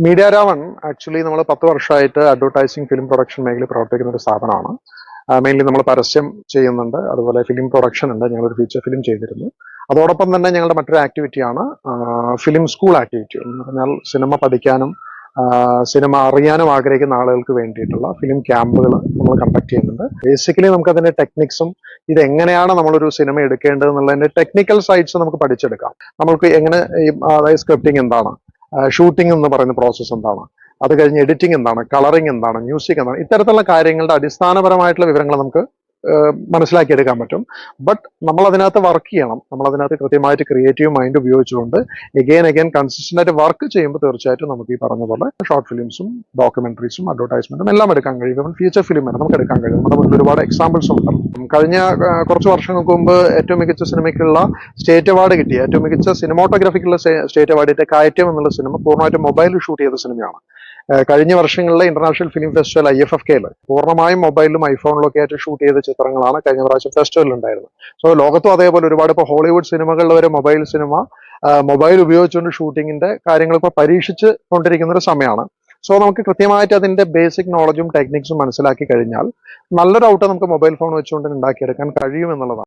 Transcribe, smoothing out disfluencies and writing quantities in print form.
Media Ravan actually നമ്മൾ 10 വർഷമായിട്ട് advertising film production മേഖലയിൽ പ്രവർത്തിക്കുന്ന ഒരു സ്ഥാപനമാണ്. മെയിൻലി നമ്മൾ പരസ്യം ചെയ്യുന്നുണ്ട്, അതുപോലെ ഫിലിം പ്രൊഡക്ഷൻ ഉണ്ട്. ഞങ്ങളൊരു ഫീച്ചർ ഫിലിം ചെയ്തിരുന്നു. അതോടൊപ്പം തന്നെ ഞങ്ങളുടെ മറ്റൊരു ആക്ടിവിറ്റിയാണ് ഫിലിം സ്കൂൾ ആക്ടിവിറ്റി. എന്ന് പറഞ്ഞാൽ സിനിമ പഠിക്കാനും സിനിമ അറിയാനും ആഗ്രഹിക്കുന്ന ആളുകൾക്ക് വേണ്ടിയിട്ടുള്ള ഫിലിം ക്യാമ്പുകൾ നമ്മൾ കണ്ടക്ട് ചെയ്യുന്നുണ്ട്. ബേസിക്കലി നമുക്ക് അതിന്റെ ടെക്നിക്സും ഇത് എങ്ങനെയാണ് നമ്മളൊരു സിനിമ എടുക്കേണ്ടത് എന്നുള്ളതിന്റെ ടെക്നിക്കൽ സൈഡ്സ് നമുക്ക് പഠിച്ചെടുക്കാം. നമ്മൾക്ക് എങ്ങനെ അതായത് സ്ക്രിപ്റ്റിംഗ് എന്താണ്, ഷൂട്ടിംഗ് എന്ന് പറയുന്ന പ്രോസസ്സ് എന്താണ്, അത് കഴിഞ്ഞ് എഡിറ്റിംഗ് എന്താണ്, കളറിംഗ് എന്താണ്, മ്യൂസിക് എന്താണ്, ഇത്തരത്തിലുള്ള കാര്യങ്ങളുടെ അടിസ്ഥാനപരമായിട്ടുള്ള വിവരങ്ങൾ നമുക്ക് മനസ്സിലാക്കിയെടുക്കാൻ പറ്റും. ബട്ട് നമ്മൾ അതിനകത്ത് വർക്ക് ചെയ്യണം. നമ്മൾ അതിനകത്ത് കൃത്യമായിട്ട് ക്രിയേറ്റീവ് മൈൻഡ് ഉപയോഗിച്ചുകൊണ്ട് എഗെയിൻ കൺസിസ്റ്റന്റ് ആയിട്ട് വർക്ക് ചെയ്യുമ്പോൾ തീർച്ചയായിട്ടും നമുക്ക് ഈ പറഞ്ഞ പോലെ ഷോർട്ട് ഫിലിംസും ഡോക്യുമെന്ററീസും അഡ്വർടൈസ്മെന്റും എല്ലാം എടുക്കാൻ കഴിയും. ഫീച്ചർ ഫിലിം വരെ നമുക്ക് എടുക്കാൻ കഴിയും. നമ്മുടെ മുന്നിൽ ഒരുപാട് എക്സാമ്പിൾസ് ഉണ്ട്. കഴിഞ്ഞ കുറച്ച് വർഷങ്ങൾക്ക് മുമ്പ് ഏറ്റവും മികച്ച സിനിമയ്ക്കുള്ള സ്റ്റേറ്റ് അവാർഡ് കിട്ടിയ ഏറ്റവും മികച്ച സിനിമോട്ടോഗ്രാഫിക്കുള്ള സ്റ്റേറ്റ് അവാർഡ് കിട്ടിയ കയറ്റം എന്നുള്ള സിനിമ പൂർണ്ണമായിട്ടും മൊബൈലിൽ ഷൂട്ട് ചെയ്ത സിനിമയാണ്. കഴിഞ്ഞ വർഷങ്ങളിലെ ഇന്റർനാഷണൽ ഫിലിം ഫെസ്റ്റിവൽ IFFK പൂർണ്ണമായും മൊബൈലിലും ഐഫോണിലും ഒക്കെ ആയിട്ട് ഷൂട്ട് ചെയ്ത ചിത്രങ്ങളാണ് കഴിഞ്ഞ പ്രാവശ്യം ഫെസ്റ്റിവലിൽ ഉണ്ടായിരുന്നത്. സോ ലോകത്തും അതേപോലെ ഒരുപാട് ഇപ്പോൾ ഹോളിവുഡ് സിനിമകളിൽ വരെ മൊബൈൽ സിനിമ മൊബൈൽ ഉപയോഗിച്ചുകൊണ്ട് ഷൂട്ടിങ്ങിന്റെ കാര്യങ്ങൾ ഇപ്പോൾ പരീക്ഷിച്ച് കൊണ്ടിരിക്കുന്ന ഒരു സമയമാണ്. സോ നമുക്ക് കൃത്യമായിട്ട് അതിന്റെ ബേസിക് നോളജും ടെക്നിക്സും മനസ്സിലാക്കി കഴിഞ്ഞാൽ നല്ലൊരു ഔട്ട് നമുക്ക് മൊബൈൽ ഫോൺ വെച്ചുകൊണ്ട് ഉണ്ടാക്കിയെടുക്കാൻ കഴിയും എന്നുള്ളതാണ്.